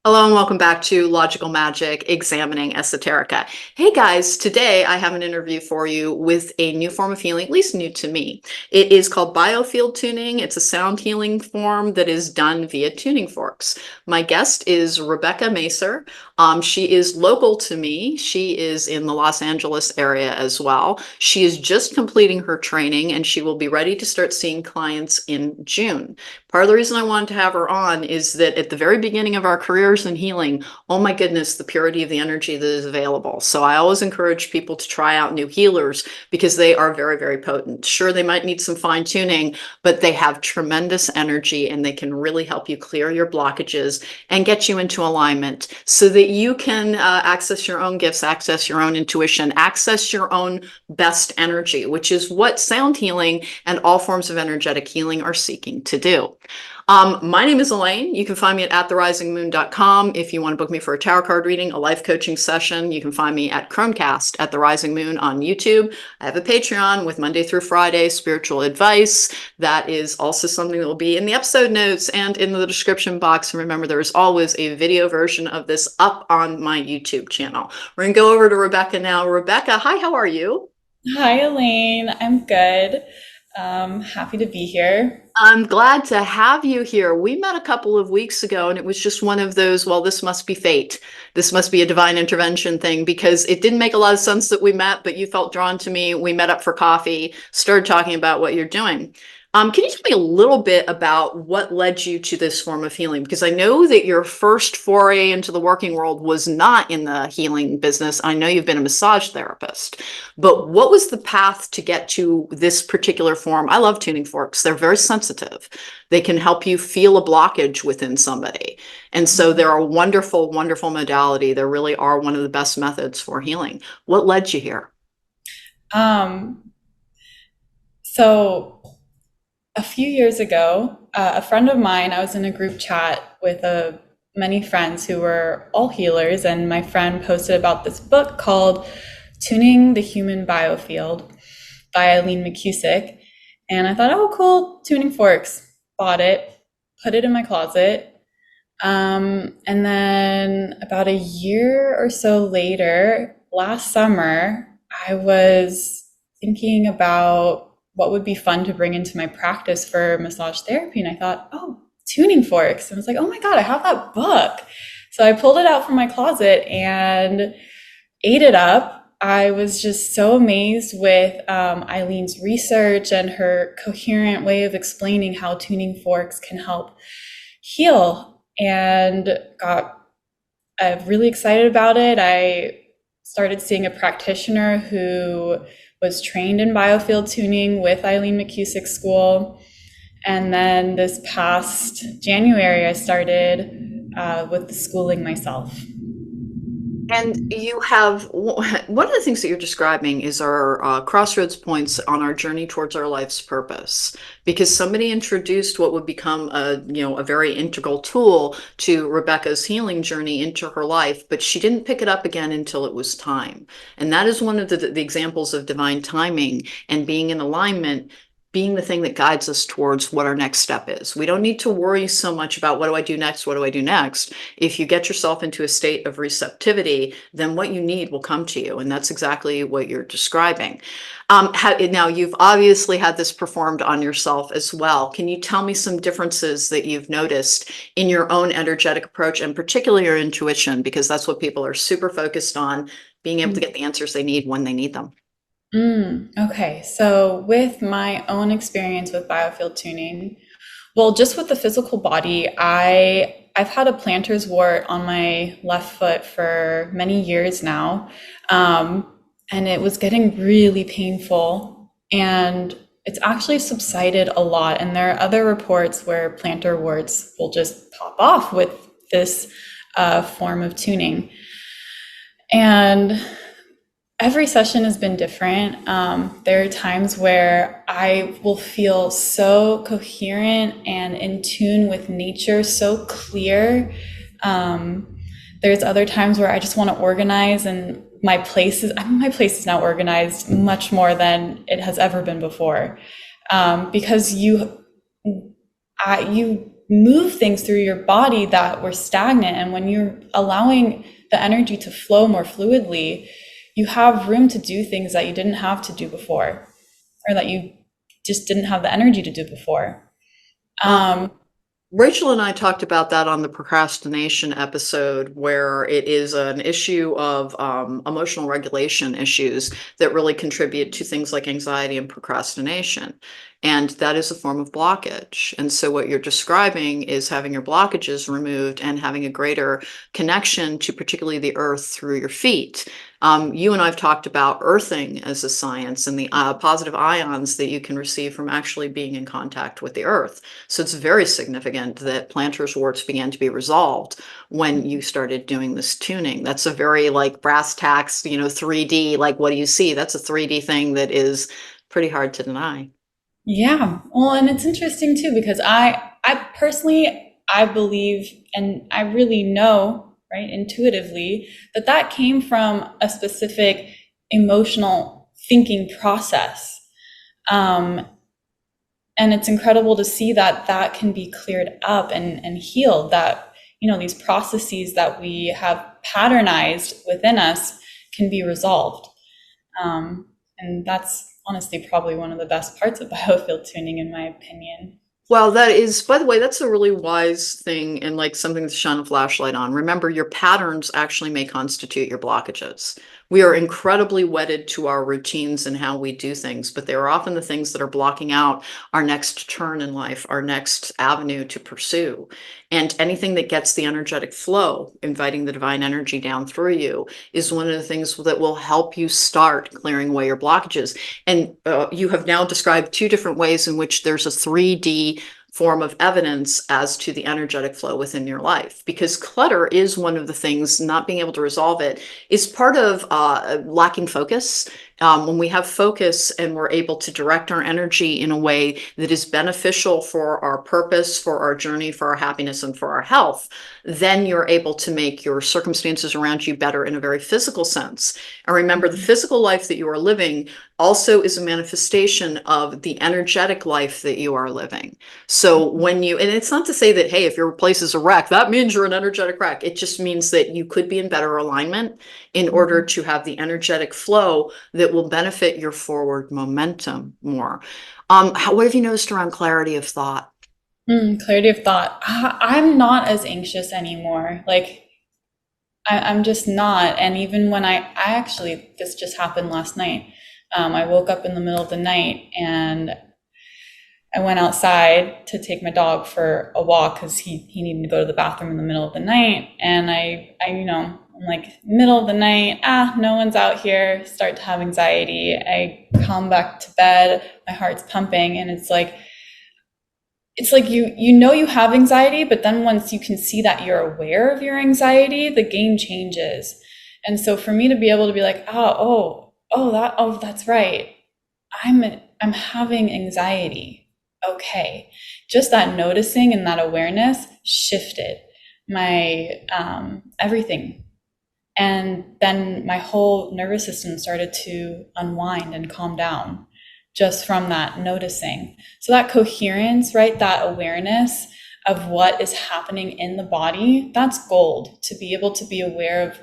Hello and welcome back to Logical Magic Examining Esoterica. Hey guys, today I have an interview for you with a new form of healing, at least new to me. It is called BioField tuning. It's a sound healing form that is done via tuning forks. My guest is Rebecca Masor. She is local to me. She is in the Los Angeles area as well. She is just completing her training and she will be ready to start seeing clients in June. Part of the reason I wanted to have her on is that at the very beginning of our careers in healing, oh my goodness, the purity of the energy that is available. So I always encourage people to try out new healers because they are very, very potent. Sure, they might need some fine tuning, but they have tremendous energy and they can really help you clear your blockages and get you into alignment so that you can access your own gifts, access your own intuition, access your own best energy, which is what sound healing and all forms of energetic healing are seeking to do. My name is Alane. You can find me at therisingmoon.com. If you want to book me for a tarot card reading, a life coaching session, you can find me at Chromecast at The Rising Moon on YouTube. I have a Patreon with Monday through Friday spiritual advice. That is also something that will be in the episode notes and in the description box. And remember, there is always a video version of this up on my YouTube channel. We're going to go over to Rebecca now. Rebecca, hi, how are you? Hi, Elaine. I'm good. Happy to be here. I'm glad to have you here. We met a couple of weeks ago, and it was just one of those, well, this must be fate. This must be a divine intervention thing because it didn't make a lot of sense that we met, but you felt drawn to me. We met up for coffee, started talking about what you're doing. Can you tell me a little bit about what led you to this form of healing? Because I know that your first foray into the working world was not in the healing business. I know you've been a massage therapist, but what was the path to get to this particular form? I love tuning forks. They're very sensitive. They can help you feel a blockage within somebody. And so they're a wonderful, wonderful modality. They really are one of the best methods for healing. What led you here? Um, so a few years ago, a friend of mine, I was in a group chat with many friends who were all healers, and my friend posted about this book called Tuning the Human Biofield by Eileen McCusick. And I thought, oh, cool, tuning forks. Bought it, put it in my closet. And then about a year or so later, last summer, I was thinking about what would be fun to bring into my practice for massage therapy. And I thought, oh, tuning forks. And I was like, oh my God, I have that book. So I pulled it out from my closet and ate it up. I was just so amazed with Eileen's research and her coherent way of explaining how tuning forks can help heal, and got really excited about it. I started seeing a practitioner who was trained in biofield tuning with Eileen McCusick School. And then this past January, I started with the schooling myself. And you have one of the things that you're describing is our crossroads points on our journey towards our life's purpose. Because somebody introduced what would become a very integral tool to Rebecca's healing journey into her life, but she didn't pick it up again until it was time. And that is one of the examples of divine timing and being in alignment being the thing that guides us towards what our next step is. We don't need to worry so much about what do I do next? What do I do next? If you get yourself into a state of receptivity, then what you need will come to you. And that's exactly what you're describing. Now, you've obviously had this performed on yourself as well. Can you tell me some differences that you've noticed in your own energetic approach and particularly your intuition? Because that's what people are super focused on, being able to get the answers they need when they need them. Okay, so with my own experience with biofield tuning, well, just with the physical body, I've had a plantar's wart on my left foot for many years now, and it was getting really painful, and it's actually subsided a lot. And there are other reports where plantar warts will just pop off with this form of tuning, and every session has been different. There are times where I will feel so coherent and in tune with nature, so clear. There's other times where I just want to organize, and my place is now organized much more than it has ever been before. Because you move things through your body that were stagnant. And when you're allowing the energy to flow more fluidly, you have room to do things that you didn't have to do before, or that you just didn't have the energy to do before. Rachel and I talked about that on the procrastination episode, where it is an issue of emotional regulation issues that really contribute to things like anxiety and procrastination. And that is a form of blockage. And so, what you're describing is having your blockages removed and having a greater connection to particularly the earth through your feet. You and I have talked about earthing as a science and the positive ions that you can receive from actually being in contact with the earth. So it's very significant that plantar's warts began to be resolved when you started doing this tuning. That's a very like brass tacks, 3D, like what do you see? That's a 3D thing that is pretty hard to deny. Yeah. Well, and it's interesting too, because I personally, I believe, and I really know, right, intuitively, that that came from a specific emotional thinking process. And it's incredible to see that that can be cleared up and healed, that, these processes that we have patternized within us can be resolved. And that's honestly probably one of the best parts of biofield tuning, in my opinion. Well, that is, by the way, that's a really wise thing and like something to shine a flashlight on. Remember, your patterns actually may constitute your blockages. We are incredibly wedded to our routines and how we do things, but they are often the things that are blocking out our next turn in life, our next avenue to pursue. And anything that gets the energetic flow, inviting the divine energy down through you, is one of the things that will help you start clearing away your blockages. And you have now described two different ways in which there's a 3D form of evidence as to the energetic flow within your life, because clutter is one of the things. Not being able to resolve it is part of lacking focus. When we have focus and we're able to direct our energy in a way that is beneficial for our purpose, for our journey, for our happiness, and for our health, then you're able to make your circumstances around you better in a very physical sense. And remember, the physical life that you are living also is a manifestation of the energetic life that you are living. So when you, and it's not to say that, hey, if your place is a wreck, that means you're an energetic wreck. It just means that you could be in better alignment in order to have the energetic flow that will benefit your forward momentum more. What have you noticed around clarity of thought? Clarity of thought. I'm not as anxious anymore. Like, I'm just not. And even when I actually, this just happened last night. I woke up in the middle of the night and I went outside to take my dog for a walk because he needed to go to the bathroom in the middle of the night. And I'm like, middle of the night, no one's out here, start to have anxiety. I come back to bed, my heart's pumping, and it's like you have anxiety, but then once you can see that you're aware of your anxiety, the game changes. And so for me to be able to be like, that's right, I'm having anxiety. Okay, just that noticing and that awareness shifted my everything. And then my whole nervous system started to unwind and calm down just from that noticing. So that coherence, right, that awareness of what is happening in the body, that's gold. To be able to be aware of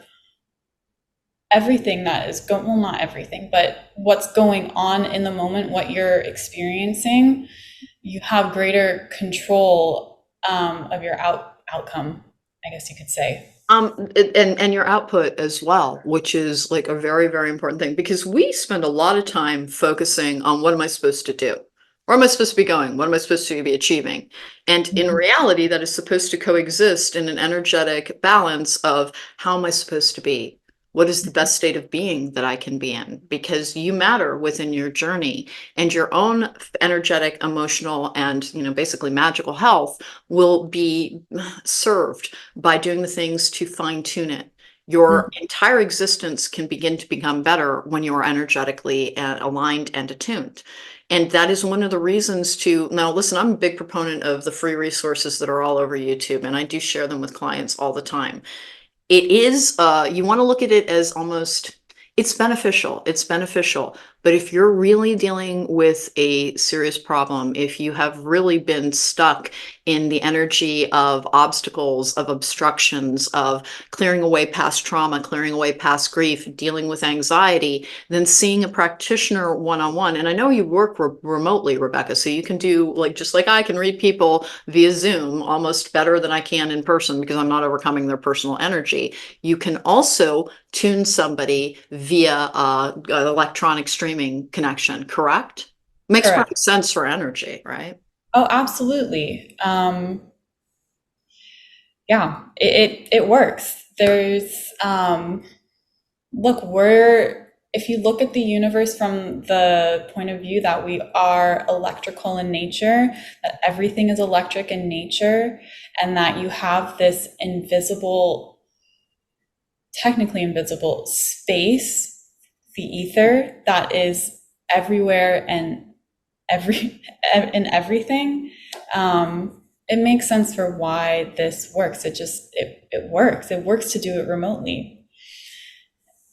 everything that is going, well, not everything, but what's going on in the moment, what you're experiencing, you have greater control of your outcome, I guess you could say. And your output as well, which is like a very, very important thing, because we spend a lot of time focusing on what am I supposed to do? Where am I supposed to be going? What am I supposed to be achieving? And in reality, that is supposed to coexist in an energetic balance of how am I supposed to be? What is the best state of being that I can be in? Because you matter within your journey, and your own energetic, emotional, and basically magical health will be served by doing the things to fine tune it. Your entire existence can begin to become better when you are energetically aligned and attuned. And that is one of the reasons to, now listen, I'm a big proponent of the free resources that are all over YouTube, and I do share them with clients all the time. It is, you want to look at it as almost, it's beneficial, But if you're really dealing with a serious problem, if you have really been stuck in the energy of obstacles, of obstructions, of clearing away past trauma, clearing away past grief, dealing with anxiety, then seeing a practitioner one-on-one. And I know you work remotely, Rebecca, so you can do like just like I can read people via Zoom almost better than I can in person because I'm not overcoming their personal energy. You can also tune somebody via an electronic streaming connection, correct? Makes Correct. perfect sense for energy, right? Oh, absolutely. Yeah, it works. There's look, if you look at the universe from the point of view that we are electrical in nature, that everything is electric in nature, and that you have this invisible, technically invisible space, the ether, that is everywhere and in everything. It makes sense for why this works. It works. It works to do it remotely.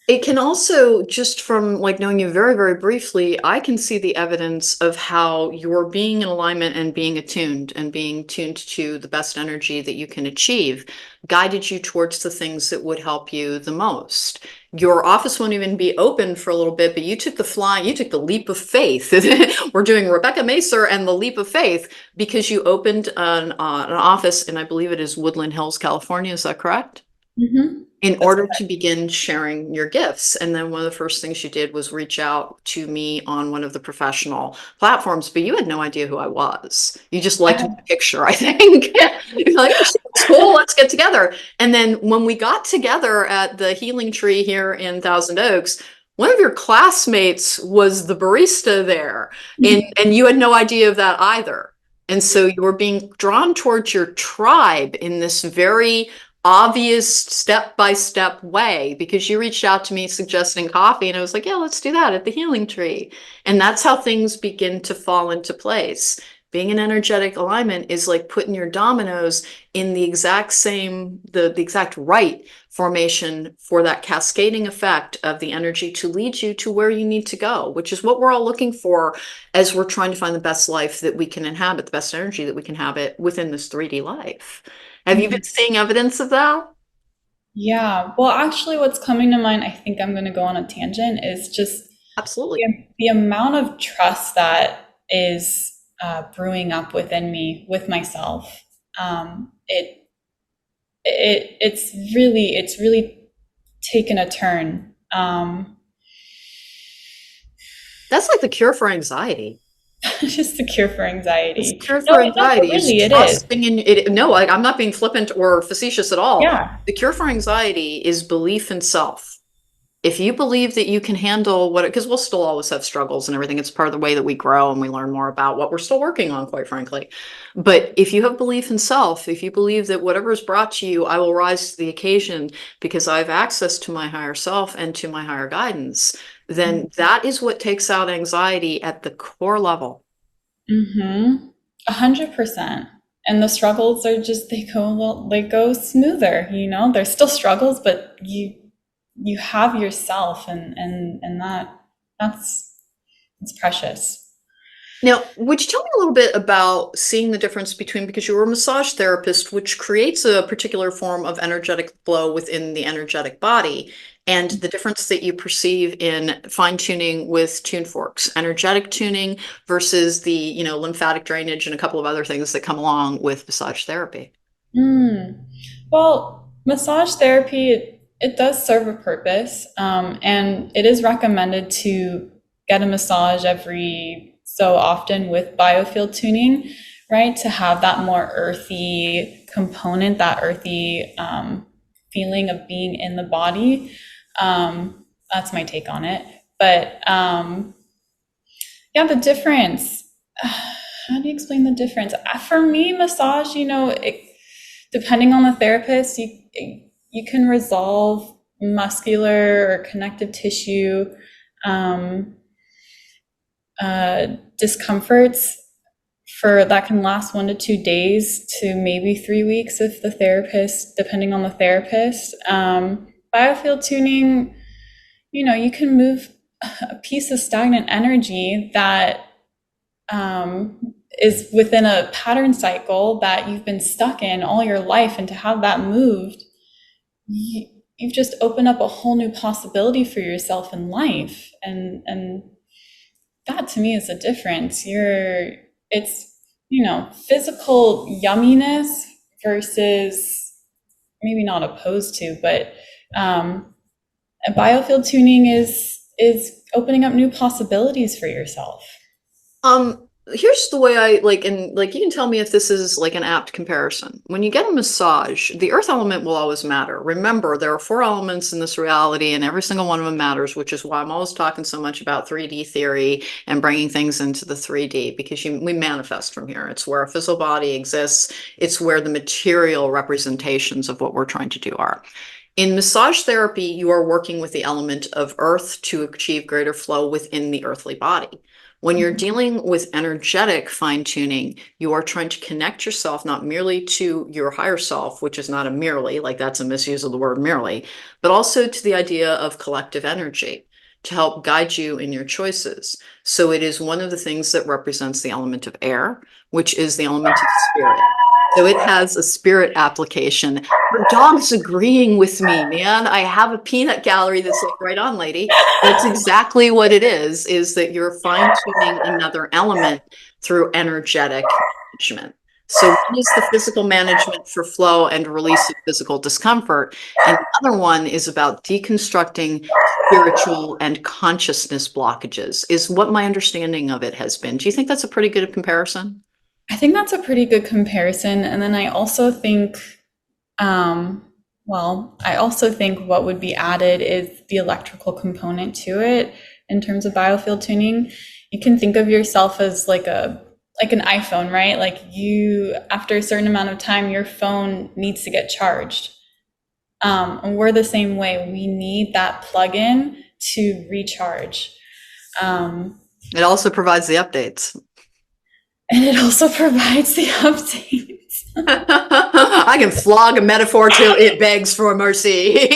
It can also, just from like knowing you very, very briefly, I can see the evidence of how you're being in alignment and being attuned and being tuned to the best energy that you can achieve, guided you towards the things that would help you the most. Your office won't even be open for a little bit, but you took you took the leap of faith. We're doing Rebecca Masor and the leap of faith because you opened an office in, I believe it is Woodland Hills, California. Is that correct? Mm-hmm. In That's order to begin sharing your gifts. And then one of the first things you did was reach out to me on one of the professional platforms, but you had no idea who I was. You just liked my correct. picture, I think. You're like, oh, it's cool, let's get together. And then when we got together at the Healing Tree here in Thousand Oaks, one of your classmates was the barista there, and you had no idea of that either. And so you were being drawn towards your tribe in this very obvious step-by-step way because you reached out to me suggesting coffee and I was like, yeah, let's do that at the Healing Tree. And that's how things begin to fall into place. Being in energetic alignment is like putting your dominoes in the exact same, the exact right formation for that cascading effect of the energy to lead you to where you need to go, which is what we're all looking for as we're trying to find the best life that we can inhabit, the best energy that we can inhabit within this 3D life. Have you been Mhm. seeing evidence of that? Yeah. Well, actually, what's coming to mind, I think I'm going to go on a tangent, is just Absolutely. the amount of trust that is brewing up within me with myself. It's really taken a turn. That's like the cure for anxiety. Just the cure for It's the anxiety. cure No, for no, but anxiety is really, it is. trusting in it. No, I'm not being flippant or facetious at all. Yeah. The cure for anxiety is belief in self. If you believe that you can handle what, because we'll still always have struggles and everything, it's part of the way that we grow and we learn more about what we're still working on, quite frankly. But if you have belief in self, if you believe that whatever is brought to you, I will rise to the occasion because I have access to my higher self and to my higher guidance, then that is what takes out anxiety at the core level. Mm-hmm. 100%. And the struggles are just they go smoother, There's still struggles, but you have yourself and that's it's precious. Now, would you tell me a little bit about seeing the difference between, because you're a massage therapist, which creates a particular form of energetic flow within the energetic body, and the difference that you perceive in fine tuning with tune forks, energetic tuning versus the, lymphatic drainage and a couple of other things that come along with massage therapy? Mm. Well, massage therapy, it does serve a purpose, and it is recommended to get a massage every so often with BioField tuning, right? To have that more earthy component, that earthy feeling of being in the body. That's my take on it. But yeah, the difference. How do you explain the difference? For me, massage, depending on the therapist, you can resolve muscular or connective tissue discomforts for that can last 1 to 2 days to maybe 3 weeks if the therapist, depending on the therapist. Biofield tuning, you can move a piece of stagnant energy that is within a pattern cycle that you've been stuck in all your life, and to have that moved, you've just opened up a whole new possibility for yourself in life, and that to me is the difference. It's, physical yumminess versus, maybe not opposed to, but a biofield tuning is opening up new possibilities for yourself. Here's the way I like, and like you can tell me if this is like an apt comparison. When you get a massage, the earth element will always matter. Remember, there are 4 elements in this reality, and every single one of them matters, which is why I'm always talking so much about 3D theory and bringing things into the 3D, because we manifest from here. It's where a physical body exists. It's where the material representations of what we're trying to do are. In massage therapy, you are working with the element of earth to achieve greater flow within the earthly body. When you're dealing with energetic fine tuning, you are trying to connect yourself not merely to your higher self, which is not a merely, like that's a misuse of the word merely, but also to the idea of collective energy to help guide you in your choices. So it is one of the things that represents the element of air, which is the element of spirit. So it has a spirit application. Her dog's agreeing with me, man. I have a peanut gallery that's like, right on, lady. That's exactly what it is that you're fine-tuning another element through energetic management. So one is the physical management for flow and release of physical discomfort, and the other one is about deconstructing spiritual and consciousness blockages, is what my understanding of it has been. Do you think that's a pretty good comparison? I think that's a pretty good comparison. And then I also think, I also think what would be added is the electrical component to it in terms of biofield tuning. You can think of yourself as like an iPhone, right? Like after a certain amount of time, your phone needs to get charged. And we're the same way. We need that plug-in to recharge. It also provides the updates. And it also provides the updates. I can flog a metaphor till it begs for mercy.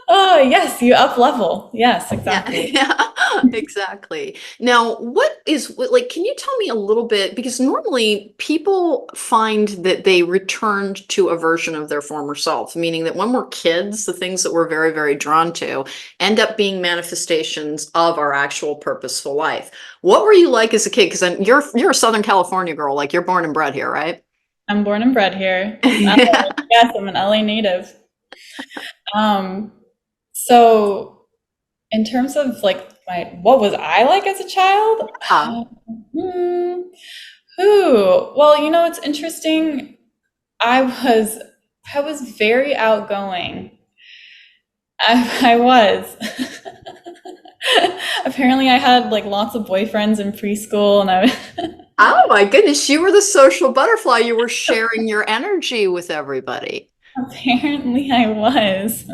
Oh, yes, you up level. Yes, exactly. Yeah, exactly. Now, can you tell me a little bit? Because normally people find that they returned to a version of their former self, meaning that when we're kids, the things that we're very, very drawn to end up being manifestations of our actual purposeful life. What were you like as a kid? Because you're a Southern California girl, like you're born and bred here, right? I'm born and bred here. Yes, I'm an LA native. Um, so in terms of like what was I like as a child? Ah, Hmm, who? Well, it's interesting. I was I was very outgoing. I was. Apparently, I had like lots of boyfriends in preschool, and oh my goodness, you were the social butterfly. You were sharing your energy with everybody. apparently I was.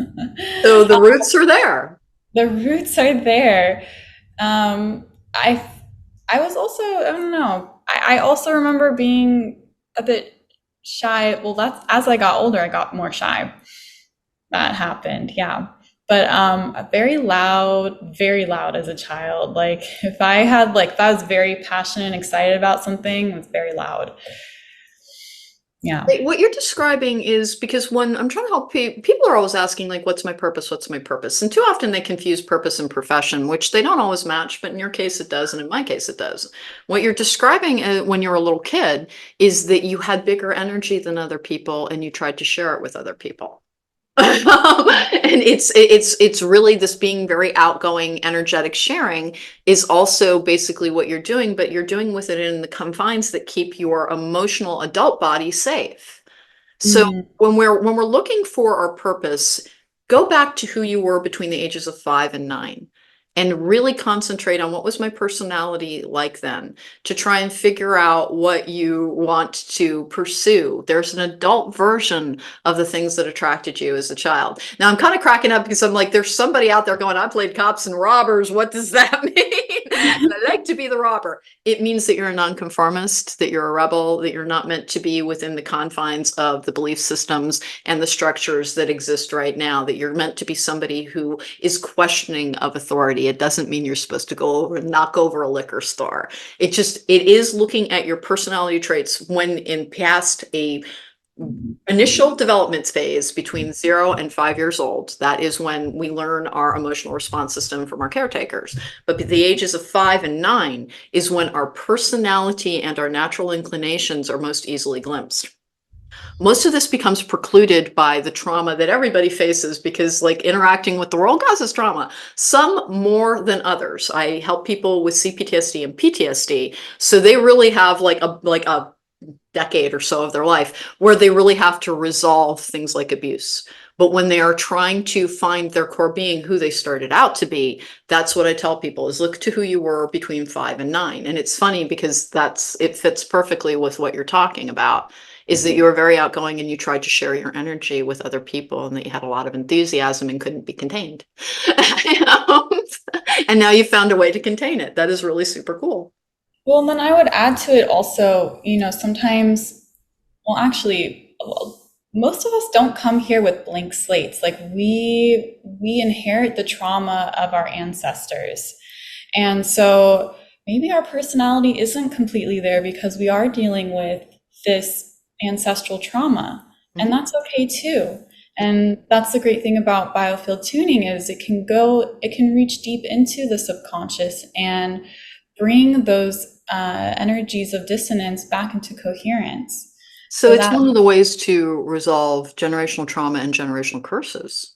So the roots are there. The roots are there. Um, I I was also, I don't know. I also remember being a bit shy. Well, that's as I got older, I got more shy. That happened, yeah. But very loud as a child. Like if I was very passionate and excited about something, it was very loud. Yeah. Like, what you're describing is because when I'm trying to help people are always asking, like, what's my purpose? What's my purpose? And too often they confuse purpose and profession, which they don't always match, but in your case it does, and in my case it does. What you're describing when you're a little kid is that you had bigger energy than other people and you tried to share it with other people. And it's really this being very outgoing, energetic sharing is also basically what you're doing, but you're doing with it in the confines that keep your emotional adult body safe. So Mm. when we're looking for our purpose, go back to who you were between the ages of 5 and 9. and really concentrate on what was my personality like then, to try and figure out what you want to pursue. There's an adult version of the things that attracted you as a child. Now I'm kind of cracking up because I'm like, there's somebody out there going, I played cops and robbers. What does that mean? And I like to be the robber. It means that you're a nonconformist, that you're a rebel, that you're not meant to be within the confines of the belief systems and the structures that exist right now, that you're meant to be somebody who is questioning of authority. It doesn't mean you're supposed to go over and knock over a liquor store. It is looking at your personality traits when in past a initial development phase between 0 and 5 years old. That is when we learn our emotional response system from our caretakers. But the ages of 5 and 9 is when our personality and our natural inclinations are most easily glimpsed. Most of this becomes precluded by the trauma that everybody faces, because like interacting with the world causes trauma, some more than others. I help people with CPTSD and PTSD, so they really have like a decade or so of their life where they really have to resolve things like abuse. But when they are trying to find their core being, who they started out to be, that's what I tell people is look to who you were between 5 and 9. And it's funny because it fits perfectly with what you're talking about, is that you were very outgoing and you tried to share your energy with other people, and that you had a lot of enthusiasm and couldn't be contained. And now you found a way to contain it. That is really super cool. Well, and then I would add to it also, sometimes, well, actually, most of us don't come here with blank slates. Like we inherit the trauma of our ancestors. And so maybe our personality isn't completely there because we are dealing with this ancestral trauma. And that's okay too. And that's the great thing about biofield tuning is it can reach deep into the subconscious and bring those energies of dissonance back into coherence. So it's one of the ways to resolve generational trauma and generational curses.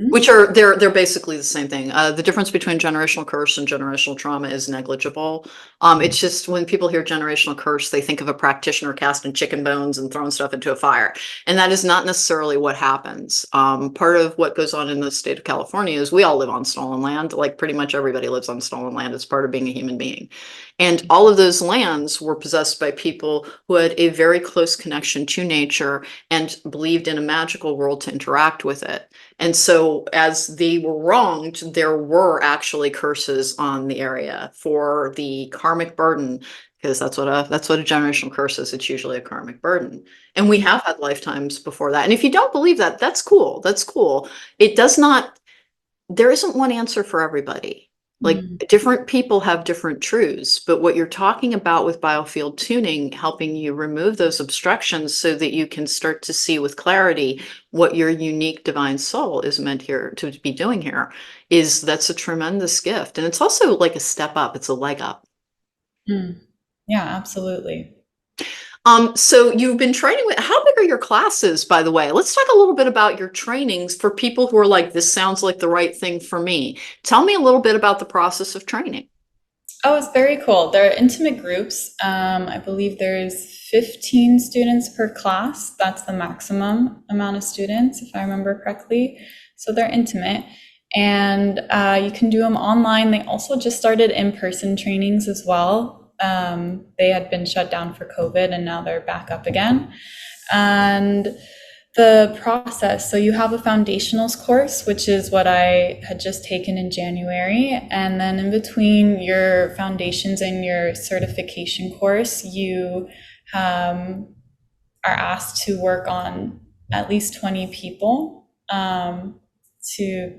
Which they're basically the same thing. The difference between generational curse and generational trauma is negligible. It's just when people hear generational curse, they think of a practitioner casting chicken bones and throwing stuff into a fire. And that is not necessarily what happens. Part of what goes on in the state of California is we all live on stolen land. Like pretty much everybody lives on stolen land as part of being a human being. And all of those lands were possessed by people who had a very close connection to nature and believed in a magical world to interact with it. And so as they were wronged, there were actually curses on the area for the karmic burden, because that's what a generational curse is. It's usually a karmic burden. And we have had lifetimes before that. And if you don't believe that, that's cool. That's cool. There isn't one answer for everybody. Like different people have different truths, but what you're talking about with biofield tuning, helping you remove those obstructions so that you can start to see with clarity what your unique divine soul is meant here to be doing here, that's a tremendous gift. And it's also like a step up. It's a leg up. Yeah, absolutely. So you've been training how big are your classes, by the way? Let's talk a little bit about your trainings for people who are like, this sounds like the right thing for me. Tell me a little bit about the process of training. Oh, it's very cool. They're intimate groups. I believe there's 15 students per class. That's the maximum amount of students, if I remember correctly. So they're intimate. And you can do them online. They also just started in-person trainings as well. They had been shut down for COVID and now they're back up again. And the process, so you have a foundationals course, which is what I had just taken in January. And then in between your foundations and your certification course, you are asked to work on at least 20 people to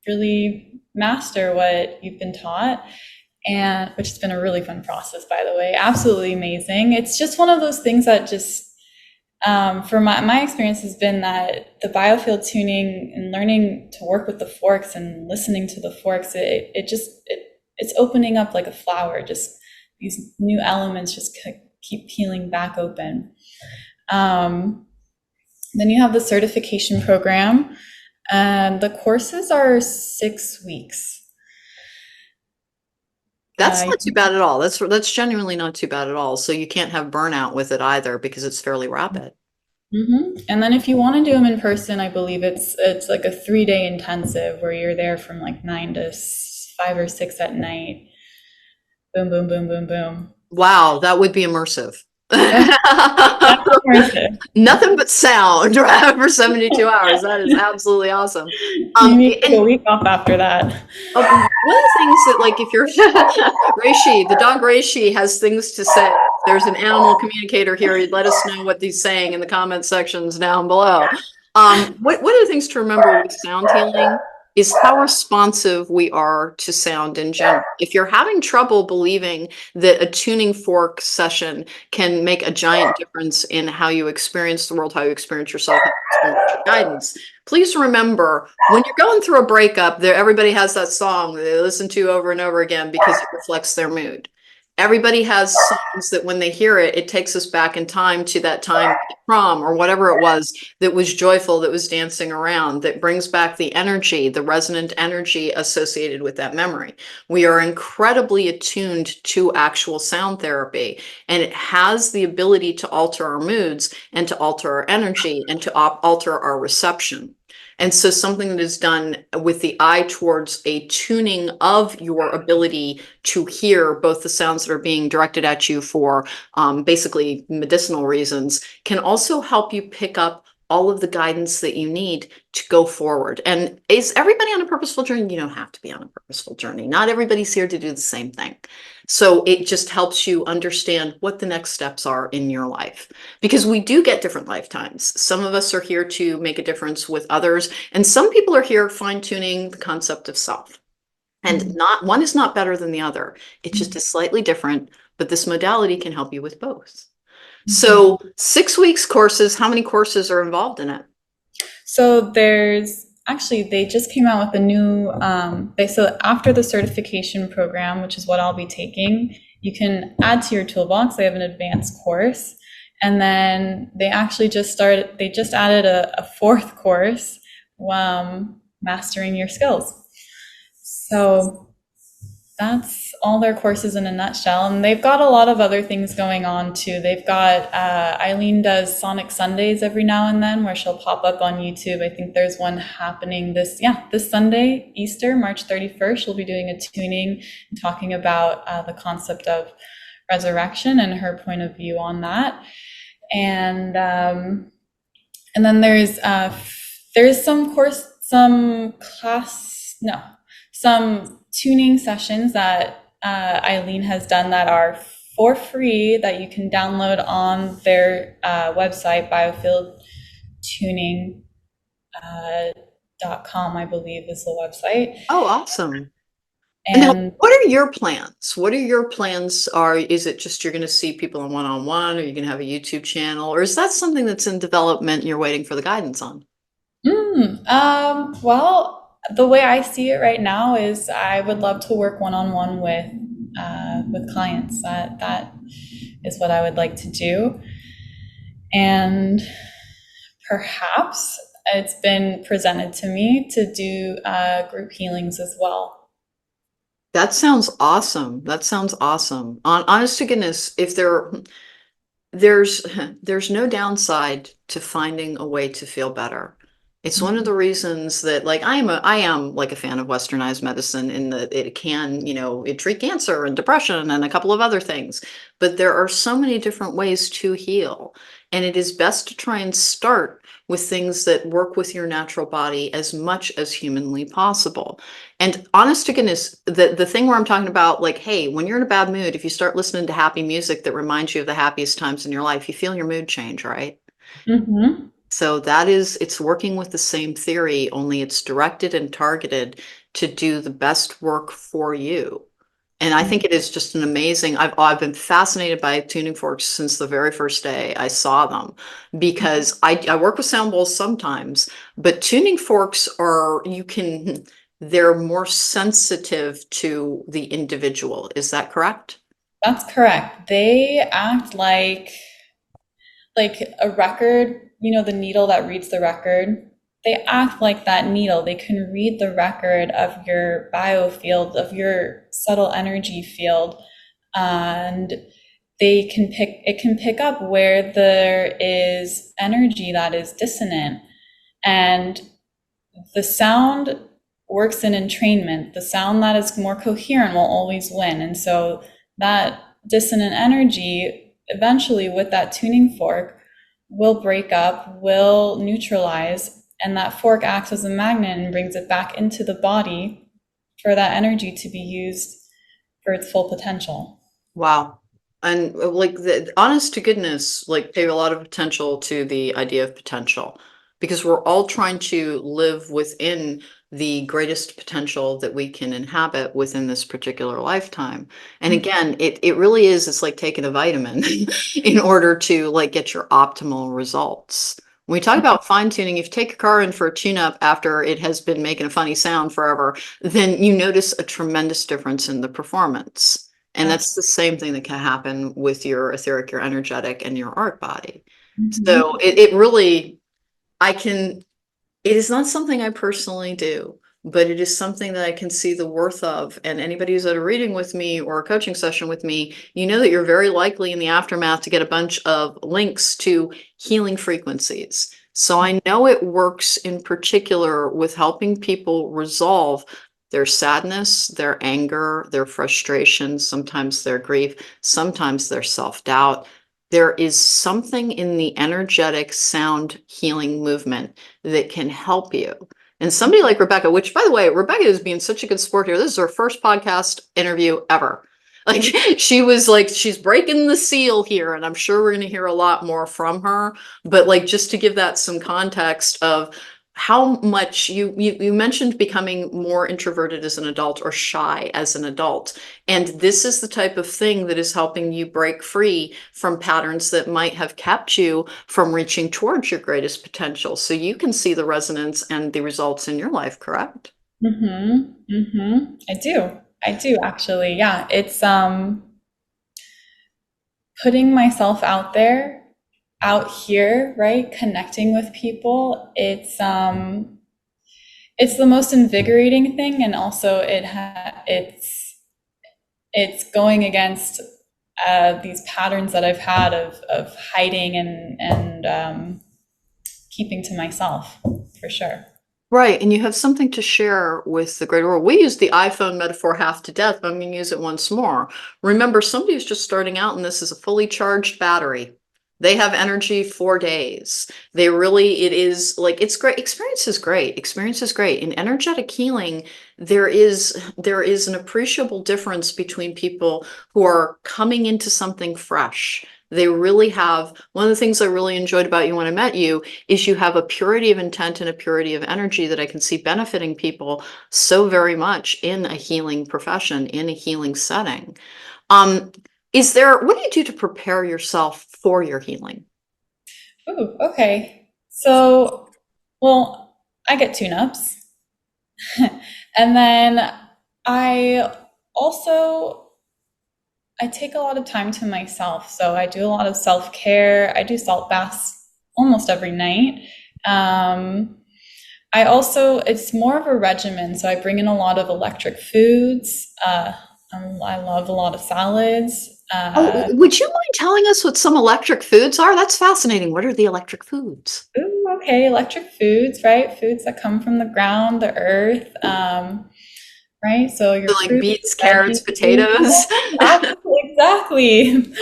really master what you've been taught. And which has been a really fun process, by the way. Absolutely amazing. It's just one of those things that just, for my experience has been that the biofield tuning and learning to work with the forks and listening to the forks, it's opening up like a flower. Just these new elements just keep peeling back open. Then you have the certification program, and the courses are 6 weeks. That's not too bad at all. That's genuinely not too bad at all. So you can't have burnout with it either because it's fairly rapid. And then if you want to do them in person, I believe it's like a 3-day intensive where you're there from like 9 to 5 or 6 at night. Boom, boom, boom, boom, boom. Wow, that would be immersive. That's immersive. Nothing but sound, right, for 72 hours. That is absolutely awesome. You need to take a And week off after that. one of the things that, like, if you're Reishi, the dog Reishi has things to say. There's an animal communicator here. He'd let us know what he's saying in the comment sections down below. One of the things to remember with sound healing is how responsive we are to sound in general. If you're having trouble believing that a tuning fork session can make a giant difference in how you experience the world, how you experience yourself, how you experience your guidance, please remember when you're going through a breakup, there everybody has that song that they listen to over and over again because it reflects their mood. Everybody has songs that when they hear it, it takes us back in time to that time at prom or whatever it was that was joyful, that was dancing around, that brings back the energy, the resonant energy associated with that memory. We are incredibly attuned to actual sound therapy, and it has the ability to alter our moods and to alter our energy and to alter our reception. And so something that is done with the eye towards a tuning of your ability to hear both the sounds that are being directed at you for basically medicinal reasons can also help you pick up all of the guidance that you need to go forward. And is everybody on a purposeful journey? You don't have to be on a purposeful journey. Not everybody's here to do the same thing. So it just helps you understand what the next steps are in your life, because we do get different lifetimes. Some of us are here to make a difference with others, and some people are here fine-tuning the concept of self. And not one is not better than the other. It just is slightly different, but this modality can help you with both. So 6 weeks courses, how many courses are involved in it? So there's actually, they just came out with a new, so after the certification program, which is what I'll be taking, you can add to your toolbox. They have an advanced course. And then they actually just added a fourth course, mastering your skills. So that's all their courses in a nutshell. And they've got a lot of other things going on too. They've got, Alane does Sonic Sundays every now and then where she'll pop up on YouTube. I think there's one happening this Sunday, Easter, March 31st. She'll be doing a tuning and talking about the concept of resurrection and her point of view on that. And then there's some tuning sessions that Alane has done that are for free that you can download on their website, biofieldtuning.com, I believe is the website. Oh, awesome. And now, what are your plans? What are your plans? Is it just you're going to see people on one-on-one, or you're going to have a YouTube channel, or is that something that's in development and you're waiting for the guidance on? Well, the way I see it right now is I would love to work one-on-one with clients. That is what I would like to do. And perhaps it's been presented to me to do group healings as well. That sounds awesome. That sounds awesome. Honest to goodness, if there's no downside to finding a way to feel better. It's one of the reasons that, like, I am like a fan of westernized medicine in that it can, it treat cancer and depression and a couple of other things, but there are so many different ways to heal. And it is best to try and start with things that work with your natural body as much as humanly possible. And honest to goodness, the thing where I'm talking about, like, hey, when you're in a bad mood, if you start listening to happy music that reminds you of the happiest times in your life, you feel your mood change, right? Mm-hmm. So it's working with the same theory, only it's directed and targeted to do the best work for you. And I think it is just an amazing, I've been fascinated by tuning forks since the very first day I saw them, because I work with sound bowls sometimes, but tuning forks they're more sensitive to the individual. Is that correct? That's correct. They act like a record, the needle that reads the record. They act like that needle. They can read the record of your biofield, of your subtle energy field, and it can pick up where there is energy that is dissonant. And the sound works in entrainment. The sound that is more coherent will always win. And so that dissonant energy, eventually with that tuning fork, will break up, will neutralize, and that fork acts as a magnet and brings it back into the body for that energy to be used for its full potential. Wow. And like the honest to goodness, like pay a lot of attention to the idea of potential because we're all trying to live within the greatest potential that we can inhabit within this particular lifetime. And again, it really is, it's like taking a vitamin in order to like get your optimal results. When we talk about fine tuning, if you take a car in for a tune up after it has been making a funny sound forever, then you notice a tremendous difference in the performance. And that's the same thing that can happen with your etheric, your energetic, and your art body. Mhm. So it really, I can, it is not something I personally do, but it is something that I can see the worth of. And anybody who's at a reading with me or a coaching session with me, you know that you're very likely in the aftermath to get a bunch of links to healing frequencies. So I know it works in particular with helping people resolve their sadness, their anger, their frustration, sometimes their grief, sometimes their self-doubt. There is something in the energetic sound healing movement that can help you. And somebody like Rebecca, which by the way, Rebecca is being such a good sport here. This is her first podcast interview ever. Like she was like, she's breaking the seal here, and I'm sure we're going to hear a lot more from her. But like, just to give that some context of how much you mentioned becoming more introverted as an adult or shy as an adult. And this is the type of thing that is helping you break free from patterns that might have kept you from reaching towards your greatest potential. So you can see the resonance and the results in your life, correct? I do. I do actually. Yeah. It's putting myself out there, out here, right? Connecting with people. It's the most invigorating thing, and also it's going against these patterns that I've had of hiding and keeping to myself, for sure. Right. And you have something to share with the greater world. We use the iPhone metaphor half to death, but I'm going to use it once more. Remember, somebody who's just starting out, and this is a fully charged battery. They have energy for days. They really, it is like, it's great. Experience is great. Experience is great. In energetic healing, there is an appreciable difference between people who are coming into something fresh. They really have, one of the things I really enjoyed about you when I met you is you have a purity of intent and a purity of energy that I can see benefiting people so very much in a healing profession, in a healing setting. Um, what do you do to prepare yourself for your healing? Ooh, okay. So, well, I get tune-ups. And then I also I take a lot of time to myself. So I do a lot of self-care. I do salt baths almost every night. Um, I also, it's more of a regimen. So I bring in a lot of electric foods. I love a lot of salads. Oh, would you mind telling us what some electric foods are? That's fascinating. What are the electric foods? Ooh, okay, electric foods, right? Foods that come from the ground, the earth, right? So your So like fruits, beets, carrots, veggies. potatoes. Exactly.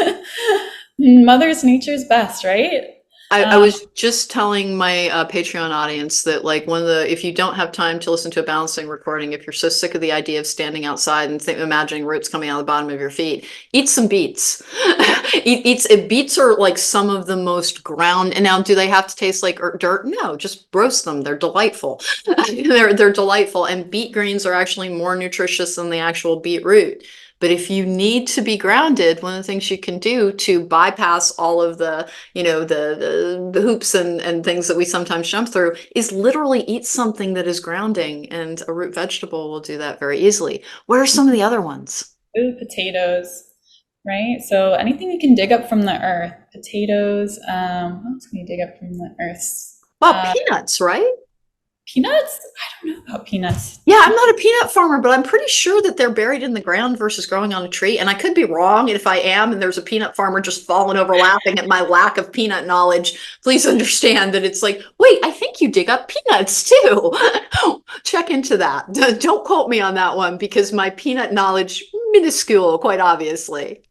Mother's nature's best, right? I Um, was just telling my Patreon audience that like if you don't have time to listen to a balancing recording, if you're so sick of the idea of standing outside and imagining roots coming out of the bottom of your feet, eat some beets. Beets are like some of the most ground. And now, do they have to taste like dirt? No, just roast them. They're delightful. They're delightful. And beet greens are actually more nutritious than the actual beetroot. But if you need to be grounded, one of the things you can do to bypass all of the the hoops and things that we sometimes jump through is literally eat something that is grounding, and a root vegetable will do that very easily. What are some of the other ones? Ooh, potatoes, right? So anything you can dig up from the earth. Potatoes. What else can you dig up from the earth? Well, peanuts, right? Peanuts? I don't know about peanuts. Yeah, I'm not a peanut farmer, but I'm pretty sure that they're buried in the ground versus growing on a tree. And I could be wrong. And if I am, and there's a peanut farmer just falling over laughing at my lack of peanut knowledge, please understand that it's like, wait, I think you dig up peanuts too. Check into that. Don't quote me on that one because my peanut knowledge, minuscule, quite obviously.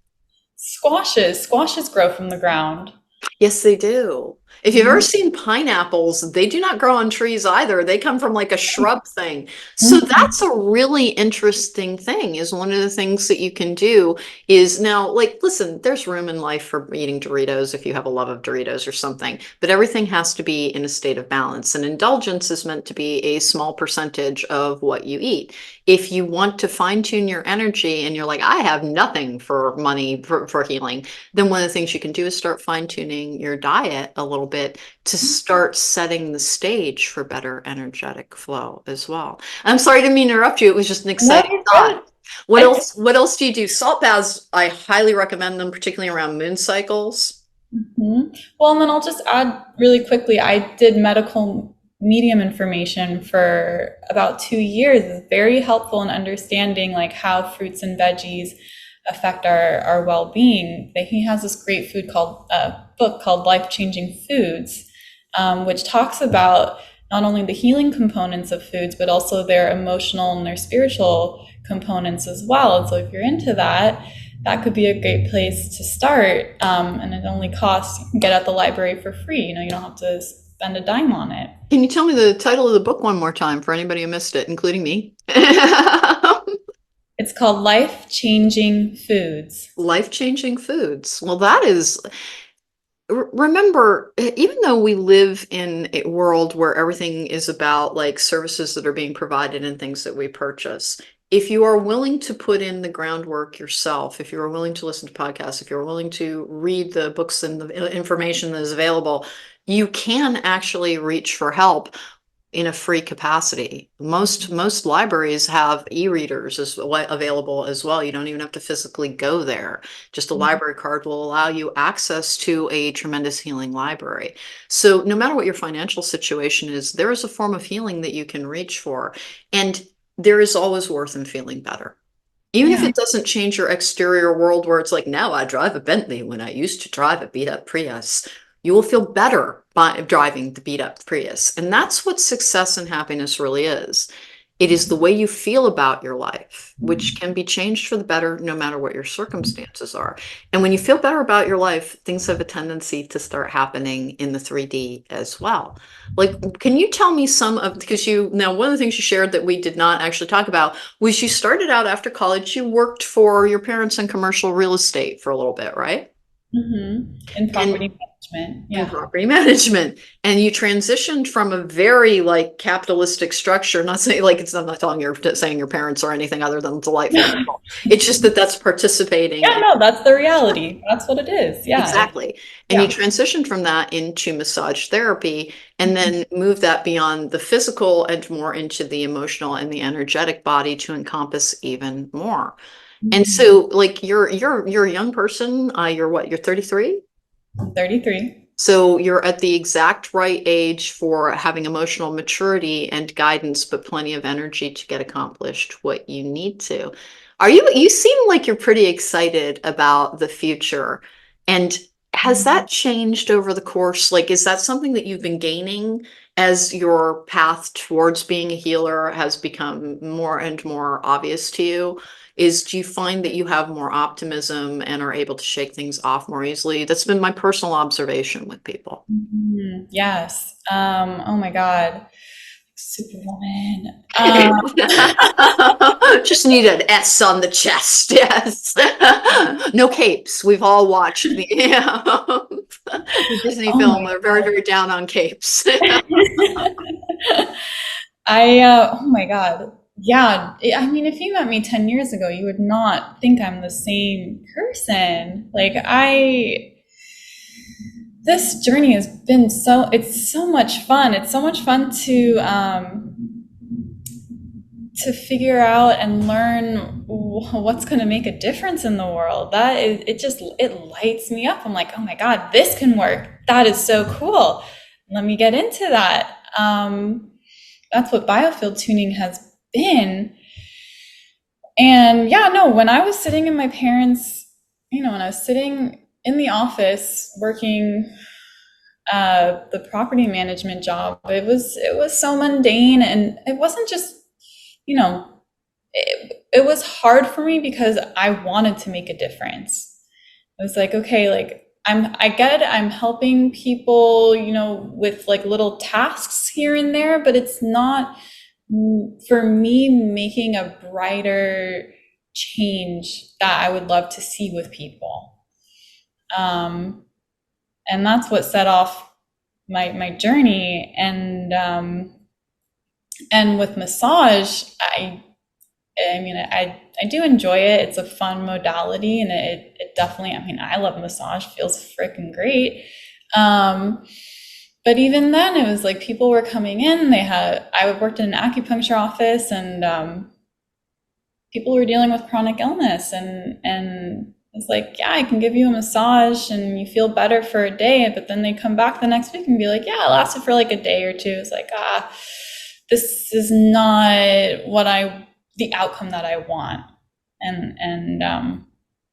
Squashes. Squashes grow from the ground. Yes, they do. If you've ever Mhm. seen pineapples, they do not grow on trees either. They come from like a shrub thing. So Mhm. that's a really interesting thing, is one of the things that you can do is now, like, listen, there's room in life for eating Doritos if you have a love of Doritos or something, but everything has to be in a state of balance. And indulgence is meant to be a small percentage of what you eat. If you want to fine tune your energy and you're like, I have nothing for money for healing, then one of the things you can do is start fine tuning your diet a little bit to start setting the stage for better energetic flow as well. I'm sorry to interrupt you. It was just an No, exciting you're good. thought. What It's else? What else do you do? Salt baths, I highly recommend them, particularly around moon cycles. Well, and then I'll just add really quickly, I did medical medium information for about 2 years. It's very helpful in understanding like how fruits and veggies affect our well-being. He has this great food called book called Life Changing Foods, which talks about not only the healing components of foods, but also their emotional and their spiritual components as well. And so if you're into that, that could be a great place to start. And it only costs, you can get at the library for free. You don't have to spend a dime on it. Can you tell me the title of the book one more time for anybody who missed it, including me? It's called Life Changing Foods. Life-changing foods. Well, that is, remember, even though we live in a world where everything is about like services that are being provided and things that we purchase, if you are willing to put in the groundwork yourself, if you are willing to listen to podcasts, if you're willing to read the books and the information that is available, you can actually reach for help in a free capacity. Most libraries have e-readers as available as well. You don't even have to physically go there. Just a library card will allow you access to a tremendous healing library. So no matter what your financial situation is, there is a form of healing that you can reach for. And there is always worth in feeling better. Even if Yeah. it doesn't change your exterior world where it's like, now I drive a Bentley when I used to drive a beat up Prius, you will feel better by driving the beat up Prius. And that's what success and happiness really is. It is the way you feel about your life, which can be changed for the better no matter what your circumstances are. And when you feel better about your life, things have a tendency to start happening in the 3D as well. Like, can you tell me some of, because now one of the things you shared that we did not actually talk about was you started out after college, you worked for your parents in commercial real estate for a little bit, right? In And property management. in Yeah. property management. And you transitioned from a very like capitalistic structure, not saying like I'm not telling you saying your parents or anything other than delightful people. It's just that that's participating Yeah, in. no, that's the reality. That's what it is. Yeah. Exactly. And you Yeah. transitioned from that into massage therapy and then move that beyond the physical and more into the emotional and the energetic body to encompass even more. And Mhm. so like you're a young person, you're what, you're 33? 33. So you're at the exact right age for having emotional maturity and guidance, but plenty of energy to get accomplished what you need to. You seem like you're pretty excited about the future. And has that changed over the course? Like, is that something that you've been gaining as your path towards being a healer has become more and more obvious to you? Do you find that you have more optimism and are able to shake things off more easily? That's been my personal observation with people. Yes. Oh my God. Superwoman. Just need an S on the chest. Yes. No capes. We've all watched the Disney Oh film. my They're very, very down on capes. Oh my God. Yeah. I mean, if you met me 10 years ago, you would not think I'm the same person. This journey has been it's so much fun. It's so much fun to figure out and learn what's going to make a difference in the world. It lights me up. I'm like, oh my God, this can work. That is so cool. Let me get into that. that's what biofield tuning has been. And yeah, no, when I was sitting in my parents', when I was sitting in the office working the property management job, it was so mundane, and it wasn't just, you know, it was hard for me because I wanted to make a difference. It was like, okay, like I get it, I'm helping people, with like little tasks here and there, but it's not for me making a brighter change that I would love to see with people. Um, and that's what set off my journey. And with massage, I do enjoy it. It's a fun modality, and it definitely, I love massage. Feels freaking great. But even then, it was like people were coming in. I worked in an acupuncture office, and people were dealing with chronic illness, and it's like, yeah, I can give you a massage and you feel better for a day, but then they come back the next week and be like, yeah, it lasted for like a day or two. It's like, this is not the outcome that I want. And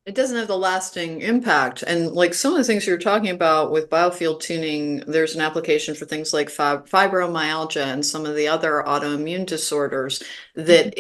It doesn't have the lasting impact. And like some of the things you're talking about with biofield tuning, there's an application for things like fibromyalgia and some of the other autoimmune disorders that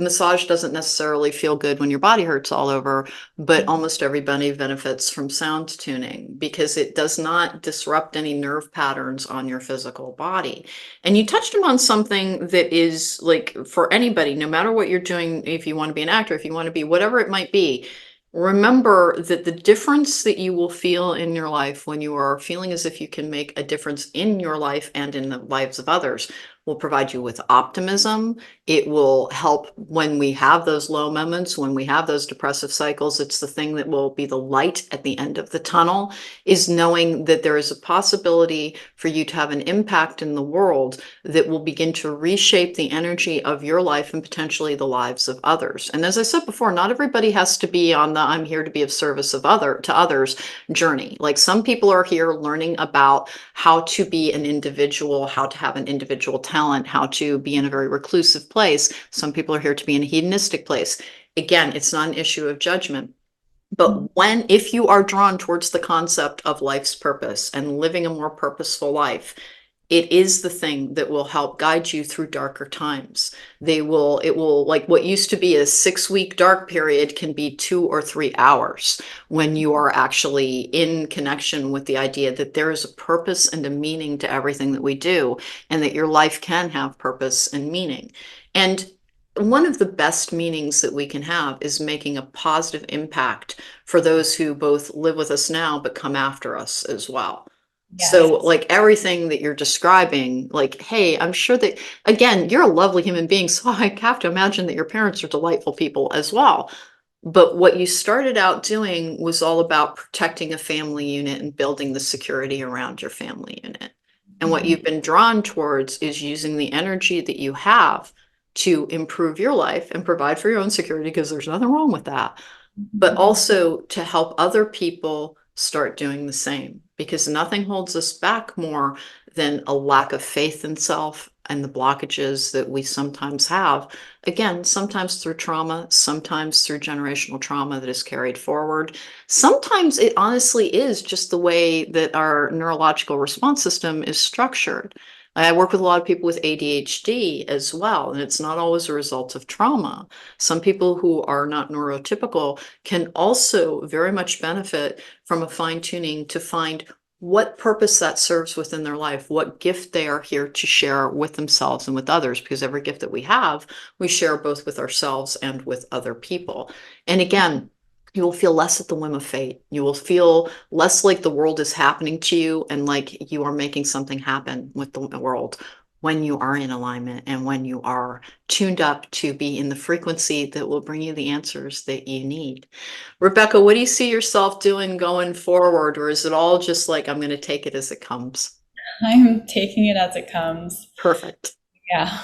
massage doesn't necessarily feel good when your body hurts all over, but almost everybody benefits from sound tuning because it does not disrupt any nerve patterns on your physical body. And you touched upon something that is like for anybody, no matter what you're doing, if you want to be an actor, if you want to be whatever it might be, remember that the difference that you will feel in your life when you are feeling as if you can make a difference in your life and in the lives of others will provide you with optimism. It will help when we have those low moments, when we have those depressive cycles. It's the thing that will be the light at the end of the tunnel, is knowing that there is a possibility for you to have an impact in the world that will begin to reshape the energy of your life and potentially the lives of others. And as I said before, not everybody has to be on the I'm here to be of service to others journey. Like some people are here learning about how to be an individual, how to have an individual talent, how to be in a very reclusive place. Some people are here to be in a hedonistic place. Again, it's not an issue of judgment. But if you are drawn towards the concept of life's purpose and living a more purposeful life, it is the thing that will help guide you through darker times. It will, like what used to be a 6-week dark period can be 2 or 3 hours when you are actually in connection with the idea that there is a purpose and a meaning to everything that we do, and that your life can have purpose and meaning. And one of the best meanings that we can have is making a positive impact for those who both live with us now, but come after us as well. yes. So like everything that you're describing, like, hey, I'm sure that, again, you're a lovely human being, so I have to imagine that your parents are delightful people as well. But what you started out doing was all about protecting a family unit and building the security around your family unit. And what you've been drawn towards is using the energy that you have to improve your life and provide for your own security, because there's nothing wrong with that, but also to help other people start doing the same, because nothing holds us back more than a lack of faith in self and the blockages that we sometimes have. Again, sometimes through trauma, sometimes through generational trauma that is carried forward. Sometimes it honestly is just the way that our neurological response system is structured. I work with a lot of people with ADHD as well, and it's not always a result of trauma. Some people who are not neurotypical can also very much benefit from a fine tuning to find what purpose that serves within their life, what gift they are here to share with themselves and with others, because every gift that we have, we share both with ourselves and with other people. And again, you will feel less at the whim of fate. You will feel less like the world is happening to you and like you are making something happen with the world when you are in alignment and when you are tuned up to be in the frequency that will bring you the answers that you need. Rebecca, what do you see yourself doing going forward? Or is it all just like, I'm going to take it as it comes? I'm taking it as it comes. Perfect. Yeah.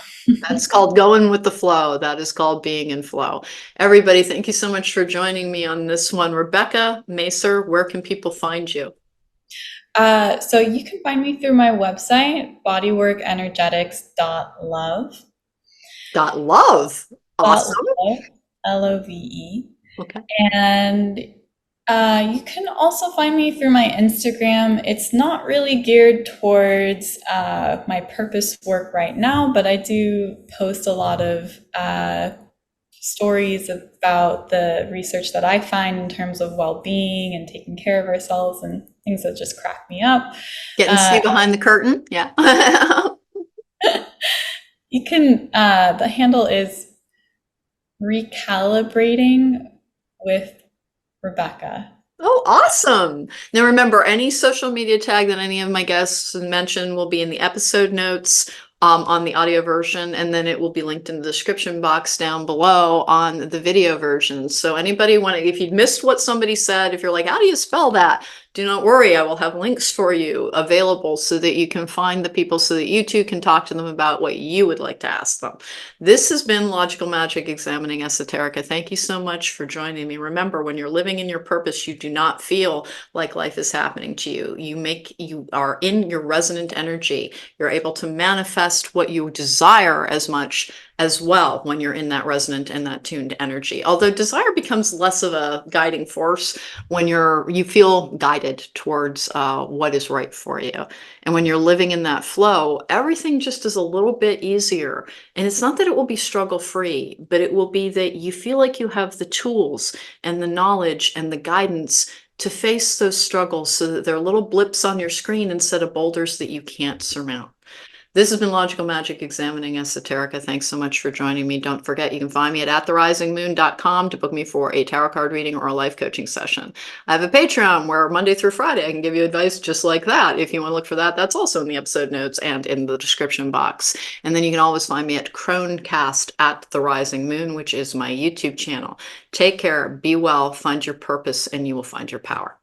That's called going with the flow. That is called being in flow. Everybody, thank you so much for joining me on this one. Rebecca Masor, where can people find you? So you can find me through my website, bodyworkenergetics.love. Love. Dot Awesome. love, Love. Okay. And you can also find me through my Instagram. It's not really geared towards my purpose work right now, but I do post a lot of stories about the research that I find in terms of well-being and taking care of ourselves and things that just crack me up. Getting to Uh, see behind the curtain. Yeah. you can, the handle is recalibrating with Rebecca. Oh, awesome. Now remember, any social media tag that any of my guests mention will be in the episode notes on the audio version, and then it will be linked in the description box down below on the video version. So anybody want to, if you missed what somebody said, if you're like, how do you spell that? Do not worry, I will have links for you available so that you can find the people so that you too can talk to them about what you would like to ask them. This has been Logical Magic Examining Esoterica. Thank you so much for joining me. Remember, when you're living in your purpose, you do not feel like life is happening to you. You are in your resonant energy. You're able to manifest what you desire as much as well when you're in that resonant and that tuned energy. Although desire becomes less of a guiding force when you feel guided towards what is right for you. And when you're living in that flow, everything just is a little bit easier. And it's not that it will be struggle free, but it will be that you feel like you have the tools and the knowledge and the guidance to face those struggles so that they're little blips on your screen instead of boulders that you can't surmount. This has been Logical Magic Examining Esoterica. Thanks so much for joining me. Don't forget, you can find me at therisingmoon.com to book me for a tarot card reading or a life coaching session. I have a Patreon where Monday through Friday I can give you advice just like that. If you want to look for that, that's also in the episode notes and in the description box. And then you can always find me at Cronecast at The Rising Moon, which is my YouTube channel. Take care, be well, find your purpose, and you will find your power.